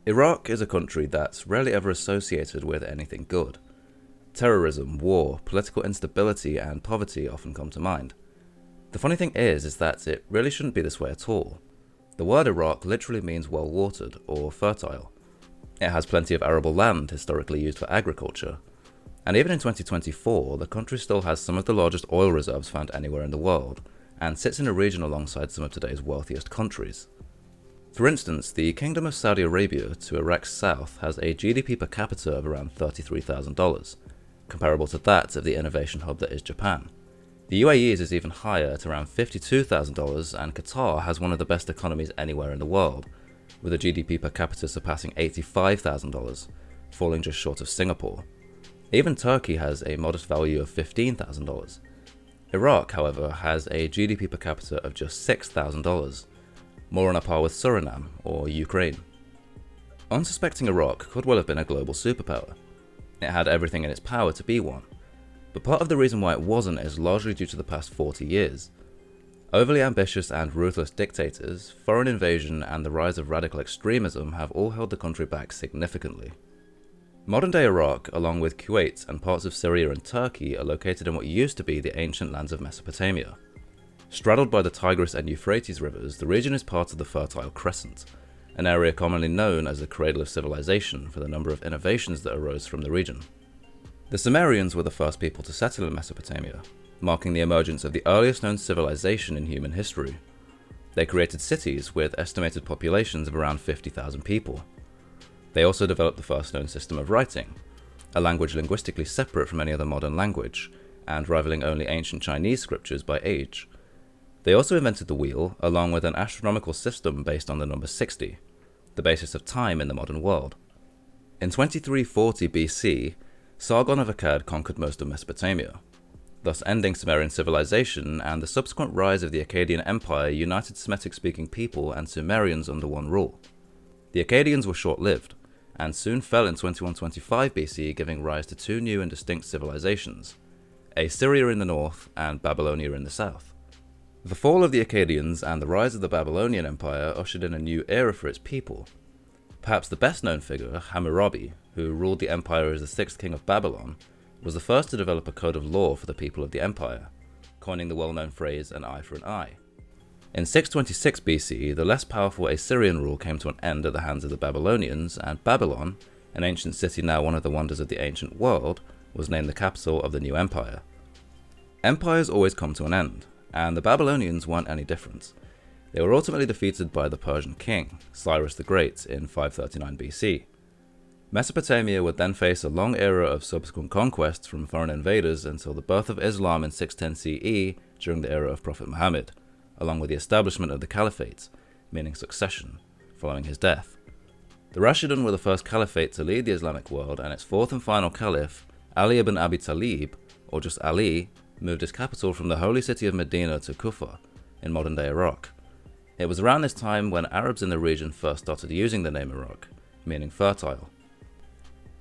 Iraq is a country that's rarely ever associated with anything good. Terrorism, war, political instability, and poverty often come to mind. The funny thing is that it really shouldn't be this way at all. The word Iraq literally means well-watered or fertile. It has plenty of arable land historically used for agriculture. And even in 2024, the country still has some of the largest oil reserves found anywhere in the world, and sits in a region alongside some of today's wealthiest countries. For instance, the Kingdom of Saudi Arabia to Iraq's south has a GDP per capita of around $33,000, comparable to that of the innovation hub that is Japan. The UAE's is even higher at around $52,000, and Qatar has one of the best economies anywhere in the world, with a GDP per capita surpassing $85,000, falling just short of Singapore. Even Turkey has a modest value of $15,000. Iraq, however, has a GDP per capita of just $6,000, more on a par with Suriname or Ukraine. Unsuspecting Iraq could well have been a global superpower. It had everything in its power to be one, but part of the reason why it wasn't is largely due to the past 40 years. Overly ambitious and ruthless dictators, foreign invasion, and the rise of radical extremism have all held the country back significantly. Modern-day Iraq, along with Kuwait and parts of Syria and Turkey, are located in what used to be the ancient lands of Mesopotamia. Straddled by the Tigris and Euphrates rivers, the region is part of the Fertile Crescent, an area commonly known as the cradle of civilization for the number of innovations that arose from the region. The Sumerians were the first people to settle in Mesopotamia, marking the emergence of the earliest known civilization in human history. They created cities with estimated populations of around 50,000 people. They also developed the first known system of writing, a language linguistically separate from any other modern language, and rivaling only ancient Chinese scriptures by age. They also invented the wheel, along with an astronomical system based on the number 60, the basis of time in the modern world. In 2340 BC, Sargon of Akkad conquered most of Mesopotamia, thus ending Sumerian civilization, and the subsequent rise of the Akkadian Empire united Semitic-speaking people and Sumerians under one rule. The Akkadians were short-lived, and soon fell in 2125 BC, giving rise to two new and distinct civilizations, Assyria in the north and Babylonia in the south. The fall of the Akkadians and the rise of the Babylonian Empire ushered in a new era for its people. Perhaps the best-known figure, Hammurabi, who ruled the empire as the sixth king of Babylon, was the first to develop a code of law for the people of the empire, coining the well-known phrase, an eye for an eye. In 626 BC, the less powerful Assyrian rule came to an end at the hands of the Babylonians, and Babylon, an ancient city now one of the wonders of the ancient world, was named the capital of the new empire. Empires always come to an end, and the Babylonians weren't any different. They were ultimately defeated by the Persian king, Cyrus the Great, in 539 BC. Mesopotamia would then face a long era of subsequent conquests from foreign invaders until the birth of Islam in 610 CE during the era of Prophet Muhammad, along with the establishment of the Caliphate, meaning succession, following his death. The Rashidun were the first caliphate to lead the Islamic world, and its fourth and final caliph, Ali ibn Abi Talib, or just Ali, moved his capital from the holy city of Medina to Kufa, in modern-day Iraq. It was around this time when Arabs in the region first started using the name Iraq, meaning fertile.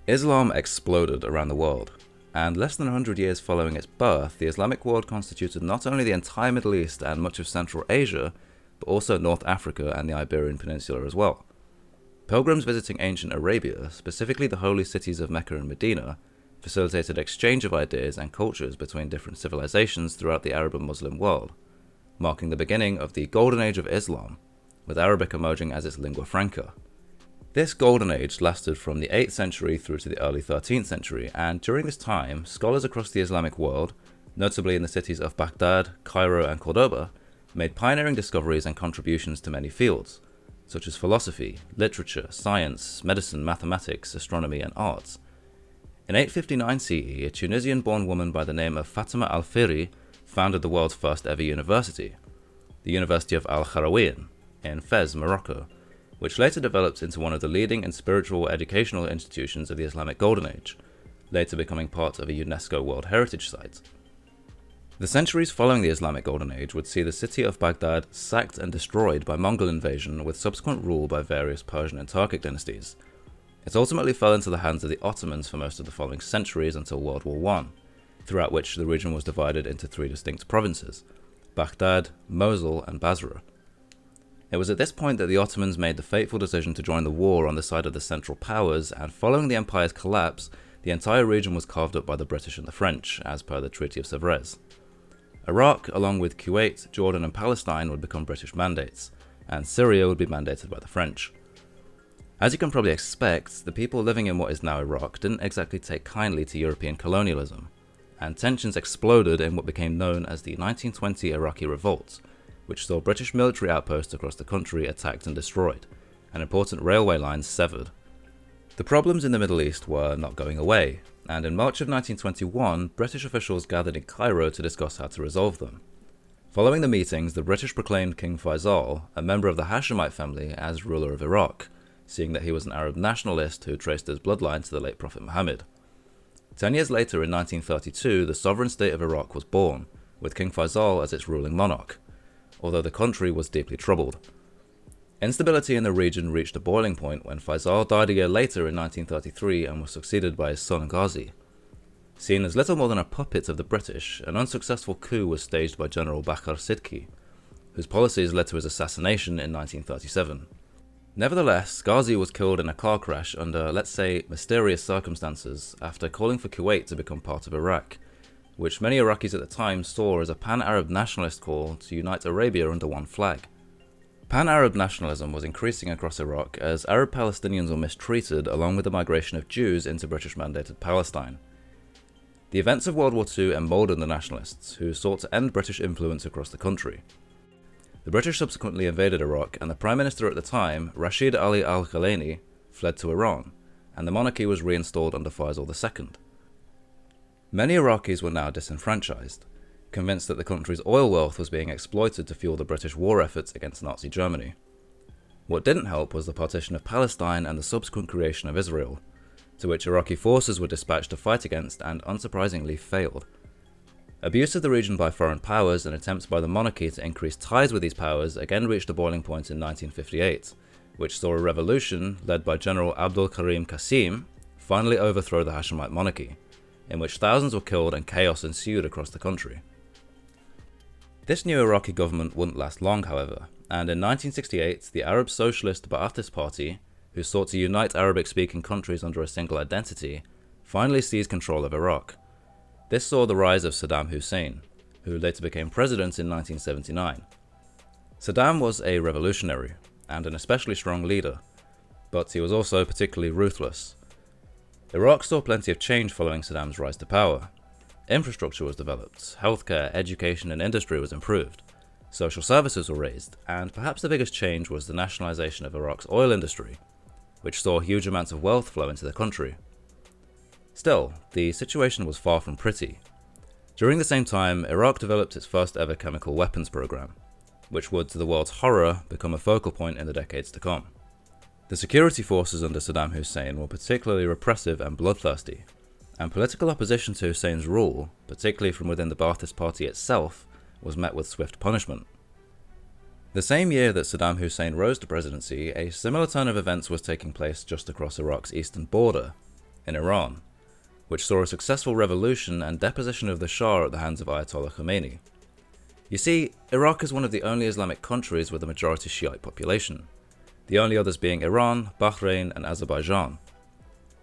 Islam exploded around the world, and less than 100 years following its birth, the Islamic world constituted not only the entire Middle East and much of Central Asia, but also North Africa and the Iberian Peninsula as well. Pilgrims visiting ancient Arabia, specifically the holy cities of Mecca and Medina, facilitated exchange of ideas and cultures between different civilizations throughout the Arab and Muslim world, marking the beginning of the Golden Age of Islam, with Arabic emerging as its lingua franca. This Golden Age lasted from the 8th century through to the early 13th century, and during this time, scholars across the Islamic world, notably in the cities of Baghdad, Cairo, and Cordoba, made pioneering discoveries and contributions to many fields, such as philosophy, literature, science, medicine, mathematics, astronomy, and arts. In 859 CE, a Tunisian-born woman by the name of Fatima al-Fihri founded the world's first ever university, the University of Al-Qarawiyyin, in Fez, Morocco, which later developed into one of the leading and spiritual educational institutions of the Islamic Golden Age, later becoming part of a UNESCO World Heritage Site. The centuries following the Islamic Golden Age would see the city of Baghdad sacked and destroyed by Mongol invasion with subsequent rule by various Persian and Turkic dynasties. It ultimately fell into the hands of the Ottomans for most of the following centuries until World War I, throughout which the region was divided into three distinct provinces, Baghdad, Mosul, and Basra. It was at this point that the Ottomans made the fateful decision to join the war on the side of the Central Powers, and following the empire's collapse, the entire region was carved up by the British and the French, as per the Treaty of Sèvres. Iraq, along with Kuwait, Jordan and Palestine, would become British mandates, and Syria would be mandated by the French. As you can probably expect, the people living in what is now Iraq didn't exactly take kindly to European colonialism, and tensions exploded in what became known as the 1920 Iraqi Revolt, which saw British military outposts across the country attacked and destroyed, and important railway lines severed. The problems in the Middle East were not going away, and in March of 1921, British officials gathered in Cairo to discuss how to resolve them. Following the meetings, the British proclaimed King Faisal, a member of the Hashemite family, as ruler of Iraq, seeing that he was an Arab nationalist who traced his bloodline to the late Prophet Muhammad. 10 years later, in 1932, the sovereign state of Iraq was born, with King Faisal as its ruling monarch, although the country was deeply troubled. Instability in the region reached a boiling point when Faisal died a year later in 1933 and was succeeded by his son Ghazi. Seen as little more than a puppet of the British, an unsuccessful coup was staged by General Bakr Sidki, whose policies led to his assassination in 1937. Nevertheless, Ghazi was killed in a car crash under, let's say, mysterious circumstances after calling for Kuwait to become part of Iraq, which many Iraqis at the time saw as a pan-Arab nationalist call to unite Arabia under one flag. Pan-Arab nationalism was increasing across Iraq as Arab Palestinians were mistreated along with the migration of Jews into British-mandated Palestine. The events of World War II emboldened the nationalists, who sought to end British influence across the country. The British subsequently invaded Iraq, and the Prime Minister at the time, Rashid Ali al-Khalani, fled to Iran, and the monarchy was reinstalled under Faisal II. Many Iraqis were now disenfranchised, convinced that the country's oil wealth was being exploited to fuel the British war efforts against Nazi Germany. What didn't help was the partition of Palestine and the subsequent creation of Israel, to which Iraqi forces were dispatched to fight against and unsurprisingly failed. Abuse of the region by foreign powers and attempts by the monarchy to increase ties with these powers again reached a boiling point in 1958, which saw a revolution led by General Abdul Karim Qasim finally overthrow the Hashemite monarchy, in which thousands were killed and chaos ensued across the country. This new Iraqi government wouldn't last long, however, and in 1968 the Arab Socialist Ba'athist Party, who sought to unite Arabic-speaking countries under a single identity, finally seized control of Iraq. This saw the rise of Saddam Hussein, who later became president in 1979. Saddam was a revolutionary, and an especially strong leader, but he was also particularly ruthless. Iraq saw plenty of change following Saddam's rise to power. Infrastructure was developed, healthcare, education and industry was improved, social services were raised, and perhaps the biggest change was the nationalization of Iraq's oil industry, which saw huge amounts of wealth flow into the country. Still, the situation was far from pretty. During the same time, Iraq developed its first ever chemical weapons program, which would, to the world's horror, become a focal point in the decades to come. The security forces under Saddam Hussein were particularly repressive and bloodthirsty, and political opposition to Hussein's rule, particularly from within the Ba'athist Party itself, was met with swift punishment. The same year that Saddam Hussein rose to presidency, a similar turn of events was taking place just across Iraq's eastern border, in Iran, which saw a successful revolution and deposition of the Shah at the hands of Ayatollah Khomeini. You see, Iraq is one of the only Islamic countries with a majority Shiite population, the only others being Iran, Bahrain and Azerbaijan.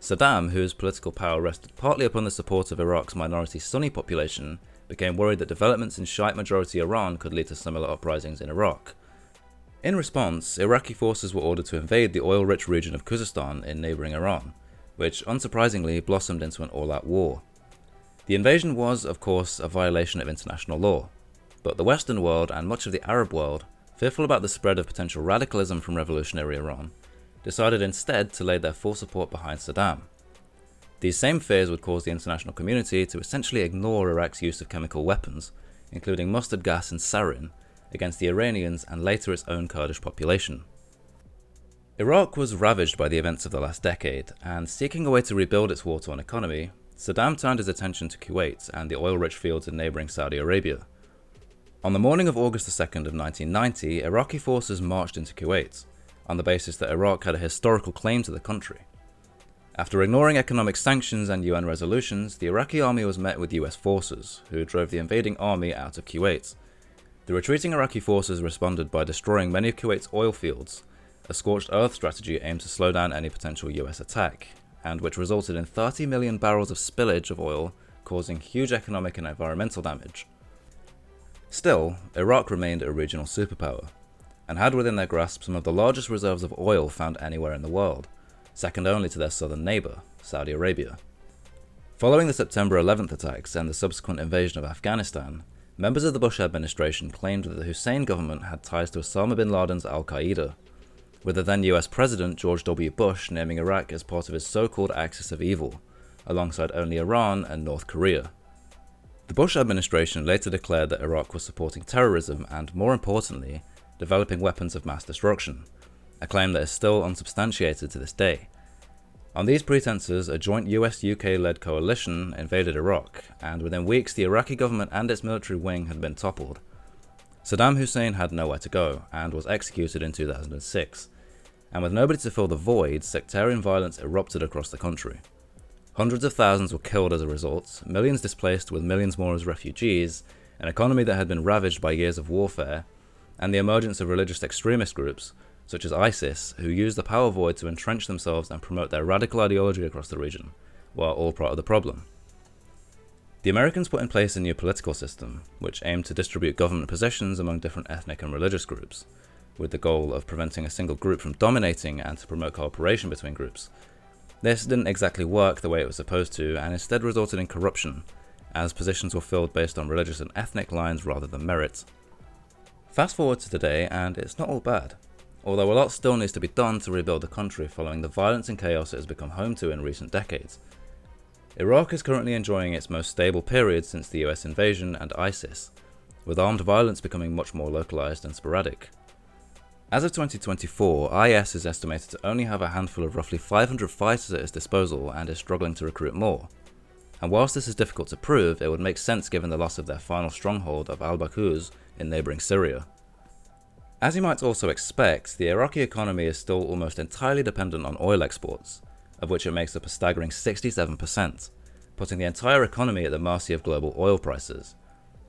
Saddam, whose political power rested partly upon the support of Iraq's minority Sunni population, became worried that developments in Shiite-majority Iran could lead to similar uprisings in Iraq. In response, Iraqi forces were ordered to invade the oil-rich region of Khuzestan in neighbouring Iran, which unsurprisingly blossomed into an all-out war. The invasion was, of course, a violation of international law, but the Western world and much of the Arab world, fearful about the spread of potential radicalism from revolutionary Iran, decided instead to lay their full support behind Saddam. These same fears would cause the international community to essentially ignore Iraq's use of chemical weapons, including mustard gas and sarin, against the Iranians and later its own Kurdish population. Iraq was ravaged by the events of the last decade, and seeking a way to rebuild its war-torn economy, Saddam turned his attention to Kuwait and the oil-rich fields in neighbouring Saudi Arabia. On the morning of August 2nd of 1990, Iraqi forces marched into Kuwait, on the basis that Iraq had a historical claim to the country. After ignoring economic sanctions and UN resolutions, the Iraqi army was met with US forces, who drove the invading army out of Kuwait. The retreating Iraqi forces responded by destroying many of Kuwait's oil fields, a scorched earth strategy aimed to slow down any potential US attack, and which resulted in 30 million barrels of spillage of oil, causing huge economic and environmental damage. Still, Iraq remained a regional superpower, and had within their grasp some of the largest reserves of oil found anywhere in the world, second only to their southern neighbour, Saudi Arabia. Following the September 11th attacks and the subsequent invasion of Afghanistan, members of the Bush administration claimed that the Hussein government had ties to Osama bin Laden's Al-Qaeda, with the then US President George W. Bush naming Iraq as part of his so-called axis of evil, alongside only Iran and North Korea. The Bush administration later declared that Iraq was supporting terrorism and, more importantly, developing weapons of mass destruction, a claim that is still unsubstantiated to this day. On these pretenses, a joint US-UK-led coalition invaded Iraq, and within weeks the Iraqi government and its military wing had been toppled. Saddam Hussein had nowhere to go, and was executed in 2006, and with nobody to fill the void, sectarian violence erupted across the country. Hundreds of thousands were killed as a result, millions displaced with millions more as refugees, an economy that had been ravaged by years of warfare, and the emergence of religious extremist groups, such as ISIS, who used the power void to entrench themselves and promote their radical ideology across the region, were all part of the problem. The Americans put in place a new political system, which aimed to distribute government positions among different ethnic and religious groups, with the goal of preventing a single group from dominating and to promote cooperation between groups. This didn't exactly work the way it was supposed to, and instead resulted in corruption, as positions were filled based on religious and ethnic lines rather than merit. Fast forward to today, and it's not all bad, although a lot still needs to be done to rebuild the country following the violence and chaos it has become home to in recent decades. Iraq is currently enjoying its most stable period since the US invasion and ISIS, with armed violence becoming much more localized and sporadic. As of 2024, IS is estimated to only have a handful of roughly 500 fighters at its disposal and is struggling to recruit more. And whilst this is difficult to prove, it would make sense given the loss of their final stronghold of al-Bakuz in neighbouring Syria. As you might also expect, the Iraqi economy is still almost entirely dependent on oil exports, of which it makes up a staggering 67%, putting the entire economy at the mercy of global oil prices.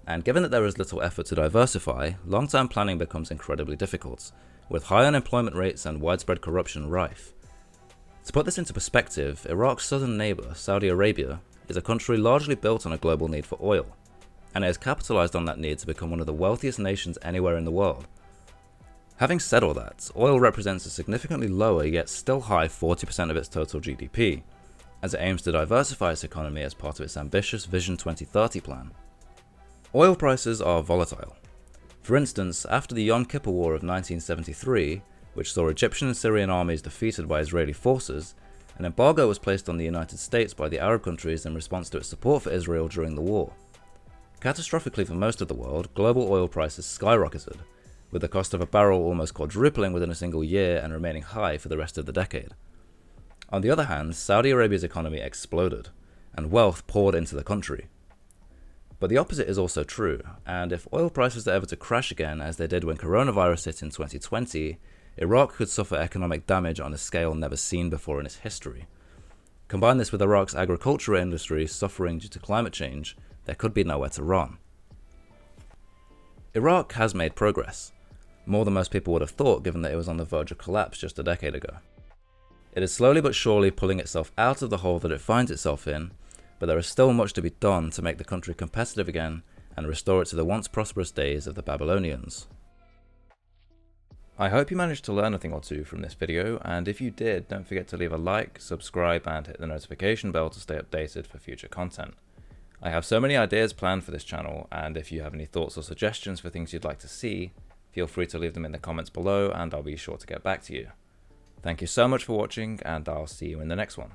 And given that there is little effort to diversify, long-term planning becomes incredibly difficult, with high unemployment rates and widespread corruption rife. To put this into perspective, Iraq's southern neighbour, Saudi Arabia, is a country largely built on a global need for oil, and it has capitalised on that need to become one of the wealthiest nations anywhere in the world. Having said all that, oil represents a significantly lower yet still high 40% of its total GDP, as it aims to diversify its economy as part of its ambitious Vision 2030 plan. Oil prices are volatile. For instance, after the Yom Kippur War of 1973, which saw Egyptian and Syrian armies defeated by Israeli forces, an embargo was placed on the United States by the Arab countries in response to its support for Israel during the war. Catastrophically for most of the world, global oil prices skyrocketed, with the cost of a barrel almost quadrupling within a single year and remaining high for the rest of the decade. On the other hand, Saudi Arabia's economy exploded, and wealth poured into the country. But the opposite is also true, and if oil prices are ever to crash again as they did when coronavirus hit in 2020, Iraq could suffer economic damage on a scale never seen before in its history. Combine this with Iraq's agriculture industry suffering due to climate change, there could be nowhere to run. Iraq has made progress, more than most people would have thought given that it was on the verge of collapse just a decade ago. It is slowly but surely pulling itself out of the hole that it finds itself in, but there is still much to be done to make the country competitive again and restore it to the once prosperous days of the Babylonians. I hope you managed to learn a thing or two from this video, and if you did, don't forget to leave a like, subscribe and hit the notification bell to stay updated for future content. I have so many ideas planned for this channel, and if you have any thoughts or suggestions for things you'd like to see, feel free to leave them in the comments below and I'll be sure to get back to you. Thank you so much for watching, and I'll see you in the next one.